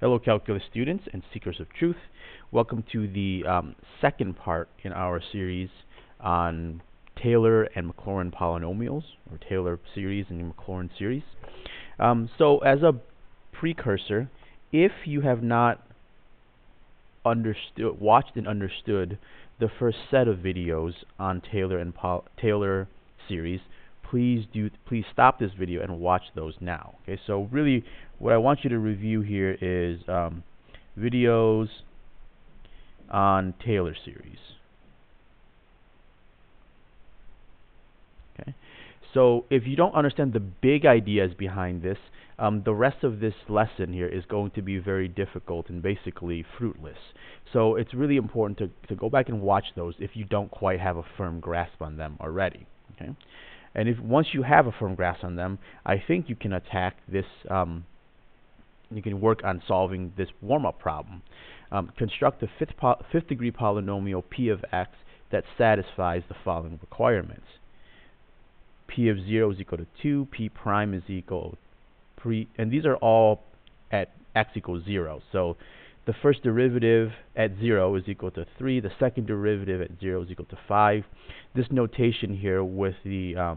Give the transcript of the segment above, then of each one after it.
Hello calculus students and seekers of truth. Welcome to the second part in our series on Taylor and Maclaurin polynomials, or Taylor series and Maclaurin series. So as a precursor, if you have not watched and understood the first set of videos on Taylor and Taylor series, please stop this video and watch those now. Okay, so really what I want you to review here is videos on Taylor series. Okay, so if you don't understand the big ideas behind this, the rest of this lesson here is going to be very difficult and basically fruitless. So it's really important to go back and watch those if you don't quite have a firm grasp on them already. Okay. And if once you have a firm grasp on them, I think you can attack this. You can work on solving this warm-up problem. Construct a fifth degree polynomial p of x that satisfies the following requirements: p of 0 is equal to 2, p prime is equal and these are all at x equals 0. So the first derivative at 0 is equal to 3. The second derivative at 0 is equal to 5. This notation here with the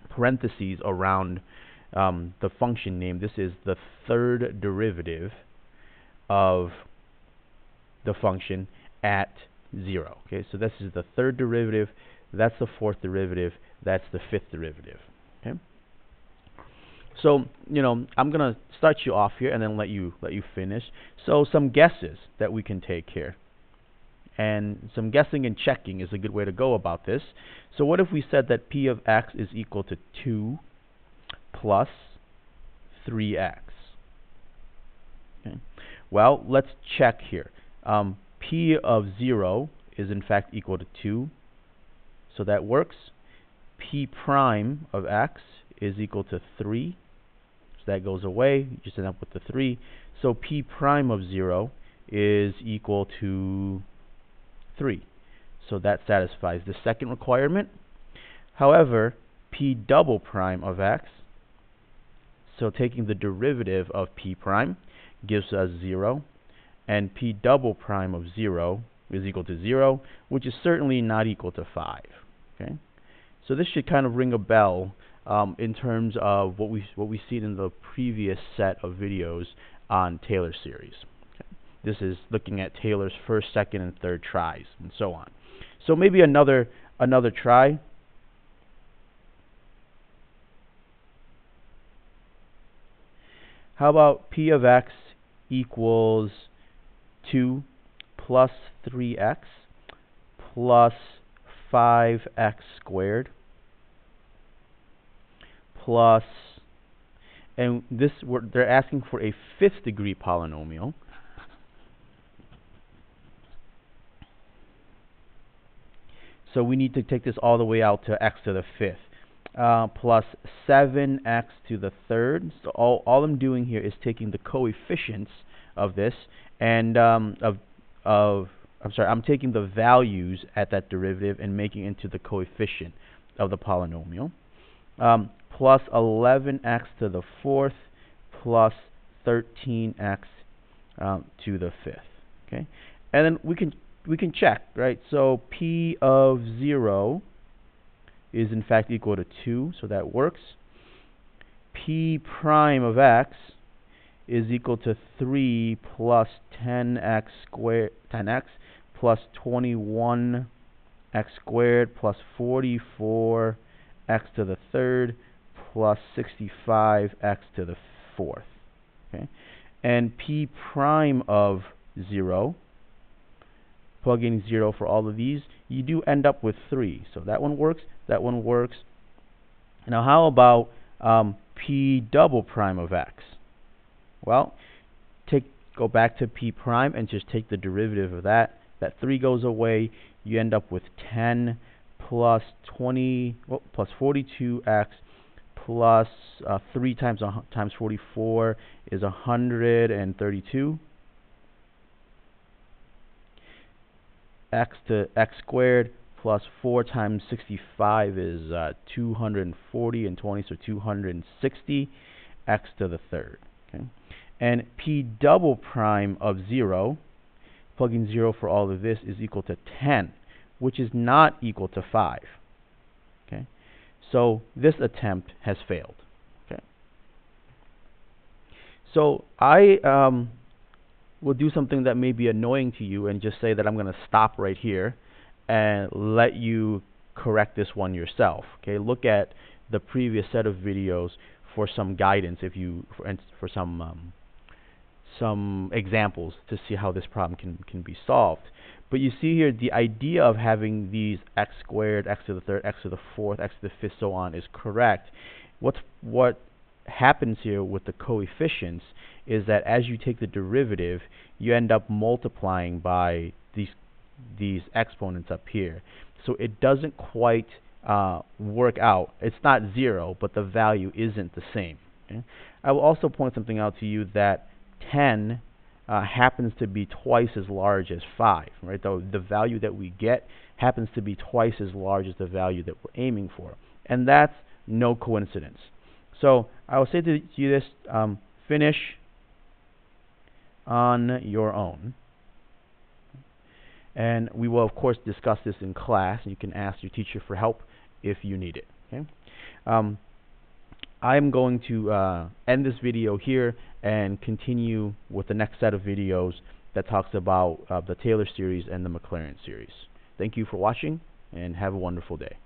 parentheses around the function name, this is the third derivative of the function at 0. Okay, so this is the third derivative, that's the fourth derivative, that's the fifth derivative. Okay. So, I'm going to start you off here and then let you finish. So some guesses that we can take here. And some guessing and checking is a good way to go about this. So what if we said that p of x is equal to 2 plus 3x? Okay. Well, let's check here. P of 0 is in fact equal to 2. So that works. P prime of x is equal to 3. So that goes away. You just end up with the 3. So p prime of 0 is equal to 3. So that satisfies the second requirement. However, p double prime of x, so taking the derivative of p prime, gives us 0. And p double prime of 0 is equal to 0, which is certainly not equal to 5. Okay? So this should kind of ring a bell in terms of what we've seen in the previous set of videos on Taylor series. Okay. This is looking at Taylor's first, second, and third tries, and so on. So maybe another try. How about p of x equals 2 plus 3x plus 5x squared plus, and they're asking for a fifth degree polynomial. So we need to take this all the way out to x to the fifth, plus 7x to the third. So all I'm doing here is taking the coefficients of this, and I'm taking the values at that derivative and making it into the coefficient of the polynomial. Plus 11x to the fourth plus 13x to the fifth. Okay, and then we can check, right? So p of 0 is in fact equal to 2, so that works. P prime of x is equal to 3 plus 10x plus 21x squared plus 44x to the third plus 65x to the fourth. Okay, and p prime of 0, plug in 0 for all of these, you do end up with 3. So that one works, that one works. Now how about p double prime of x? Well, go back to p prime and just take the derivative of that. That 3 goes away. You end up with 10 plus 42x plus 3 times 44 is 132. X to x squared plus 4 times 65 is 240 and 20, so 260 x to the third. Okay, And P double prime of 0, plugging 0 for all of this, is equal to 10, which is not equal to 5. Okay, so this attempt has failed. Okay, so I will do something that may be annoying to you and just say that I'm going to stop right here and let you correct this one yourself. Okay, look at the previous set of videos for some guidance, if you for some examples to see how this problem can be solved. But you see here, the idea of having these x squared, x to the third, x to the fourth, x to the fifth, so on is correct. What happens here with the coefficients is that as you take the derivative, you end up multiplying by these exponents up here. So it doesn't quite work out. It's not 0, but the value isn't the same. Okay? I will also point something out to you, that 10 happens to be twice as large as 5. Right? The value that we get happens to be twice as large as the value that we're aiming for. And that's no coincidence. So I will say to you this, finish on your own. And we will, of course, discuss this in class. You can ask your teacher for help if you need it. Okay? I'm going to end this video here and continue with the next set of videos that talks about the Taylor series and the Maclaurin series. Thank you for watching, and have a wonderful day.